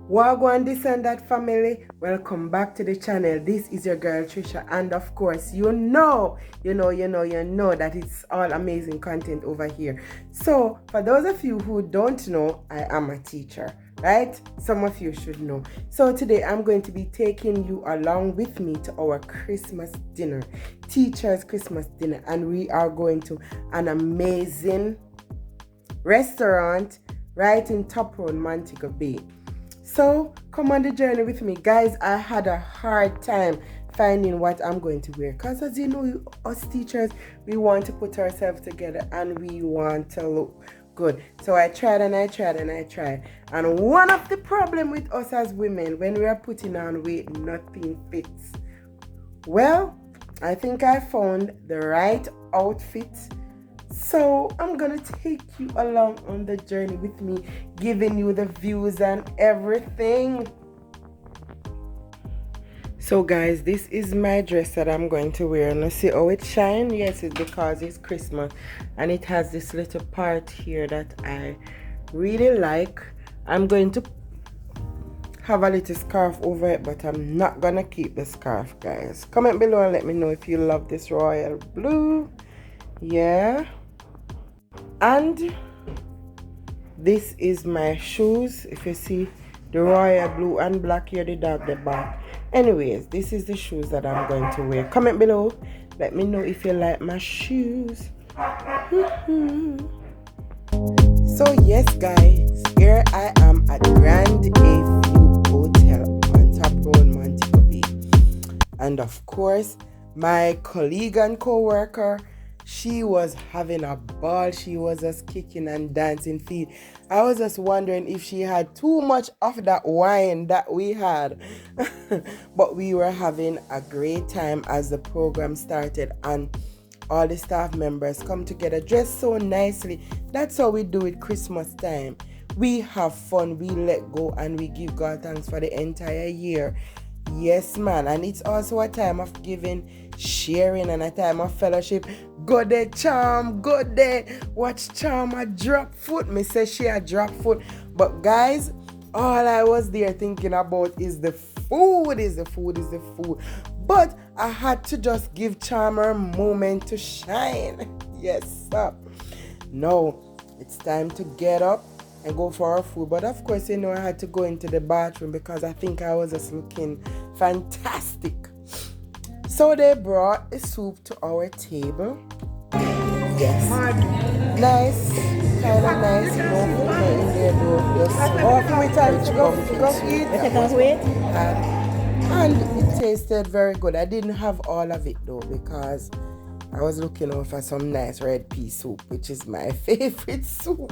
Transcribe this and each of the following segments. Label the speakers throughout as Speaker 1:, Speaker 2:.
Speaker 1: Wagwan this and that family, welcome back to the channel. This is your girl Trisha, and of course you know that it's all amazing content over here. So for those of you who don't know, I am a teacher, right? Some of you should know. So today I'm going to be taking you along with me to our Christmas dinner, teachers Christmas dinner, and we are going to an amazing restaurant right in Top Road, Montego Bay. So come on the journey with me, guys. I had a hard time finding what I'm going to wear, because as you know, us teachers, we want to put ourselves together and we want to look good. So I tried and I tried and I tried, and one of the problem with us as women, when we are putting on weight, nothing fits. Well, I think I found the right outfit. So I'm gonna take you along on the journey with me, giving you the views and everything. So guys, this is my dress that I'm going to wear, and you see how it shines? Yes, it's because it's Christmas and it has this little part here that I really like. I'm going to have a little scarf over it, but I'm not gonna keep the scarf, guys. Comment below and let me know if you love this royal blue. Yeah. And this is my shoes. If you see the royal blue and black here, the dog the back. Anyways, this is the shoes that I'm going to wear. Comment below, let me know if you like my shoes. So yes guys, here I am at Grand A-View Hotel on Top Road, Montego Bay. And of course, my colleague and co-worker, she was having a ball. She was just kicking and dancing feet. I was just wondering if she had too much of that wine that we had. But we were having a great time as the program started, and all the staff members come together dressed so nicely. That's how we do it Christmas time. We have fun, we let go, and we give God thanks for the entire year. Yes, man. And it's also a time of giving, sharing, and a time of fellowship. Go there, Charm. Go there. Watch Charm a drop foot. Me say she a drop foot. But guys, all I was there thinking about is the food, is the food, is the food. But I had to just give Charm her moment to shine. Yes, sir. Now, it's time to get up and go for our food. But of course, you know, I had to go into the bathroom because I think I was just looking fantastic. So they brought the soup to our table. Yes. Nice. Kind of nice. No food in there though. Just off with time to go eat. And it tasted very good. I didn't have all of it though, because I was looking out for some nice red pea soup, which is my favorite soup.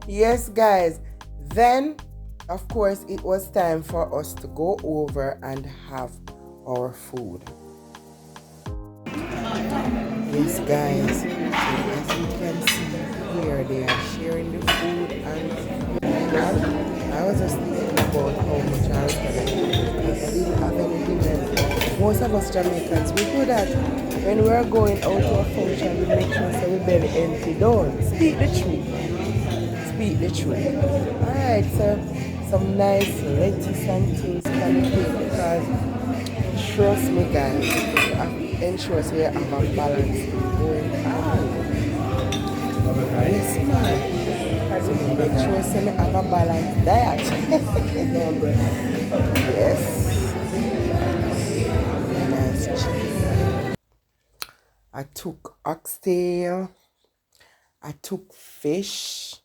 Speaker 1: Yes, guys. Then, of course, it was time for us to go over and have our food. Yes, guys. So as you can see here, they are sharing the food, and I was just thinking about how much I was going to eat, because I didn't have anything else. Most of us Jamaicans, we do that. When we're going out to a function, we make sure that we belly empty. Don't speak the truth. Speak the truth. Alright, so some nice lettuce and things can be good, because trust me guys, ensures we have a balance going on. Yes man. So make sure we have a balanced diet. Yes. Nice chicken. I took oxtail. I took fish.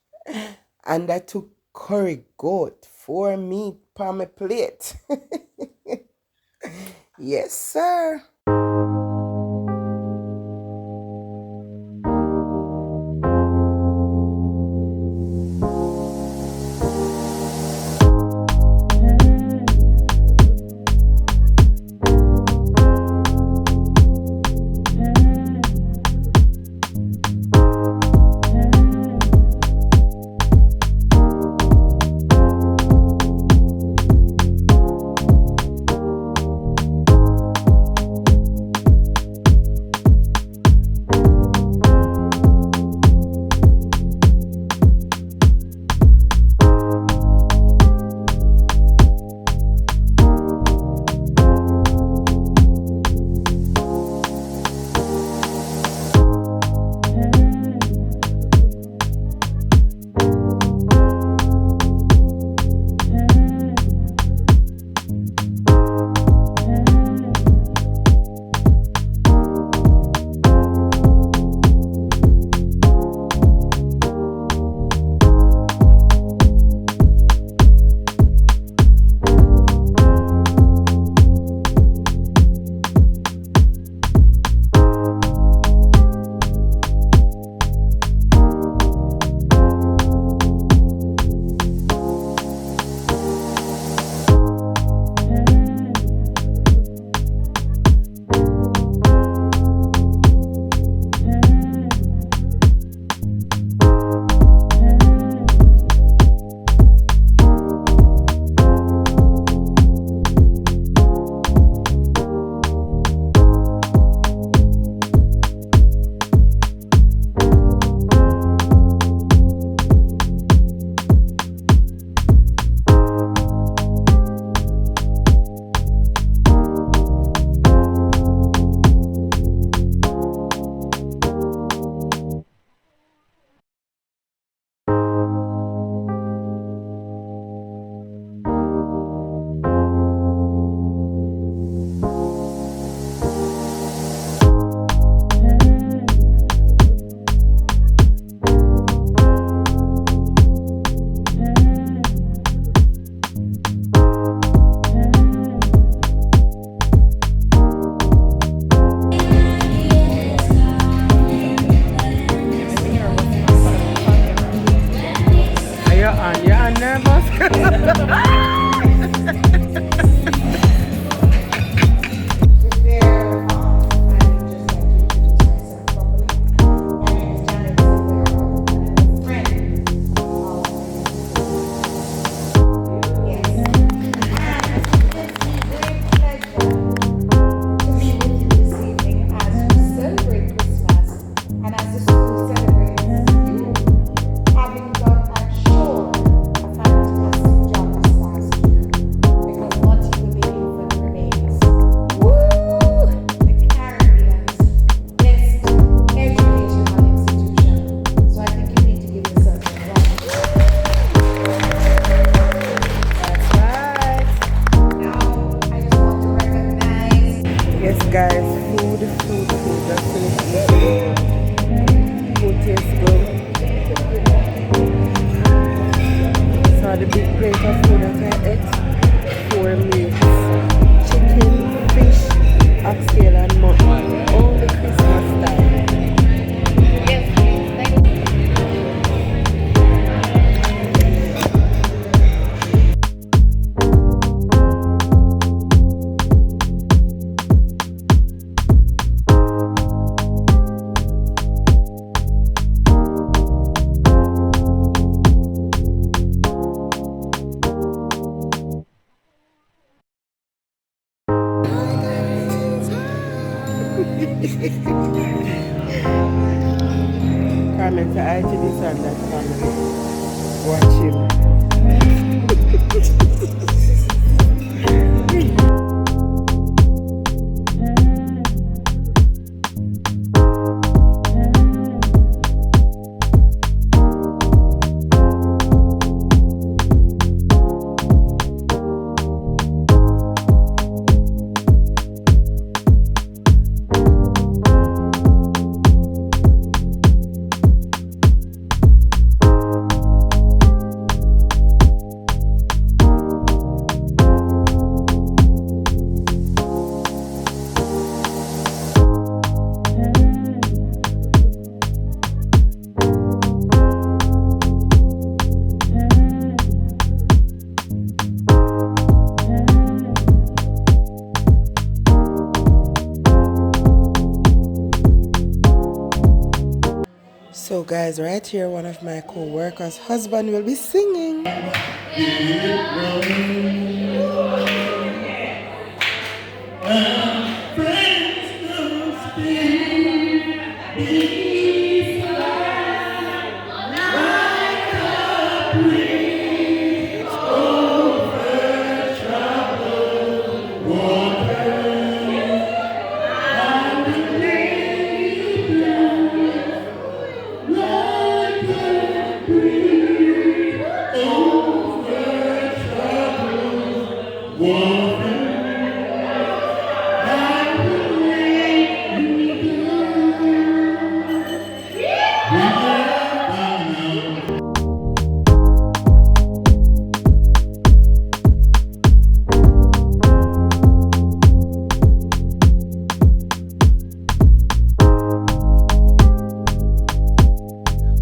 Speaker 1: And I took curry goat for meat on my plate. Yes, sir. You're nervous. Yes, guys, food. Just finished eating. Food tastes good. So the big plate of food that I ate, 4 meals: chicken, fish, oxtail, and mutton. All the Christmas style. Carmen said, I to this and that family. Watch him. So guys, right here, one of my co-workers' husband will be singing.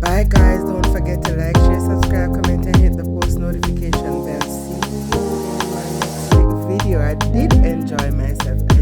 Speaker 1: Bye guys, don't forget to like, share, subscribe, comment and hit the post notification bell. See you in my next video. I did enjoy myself.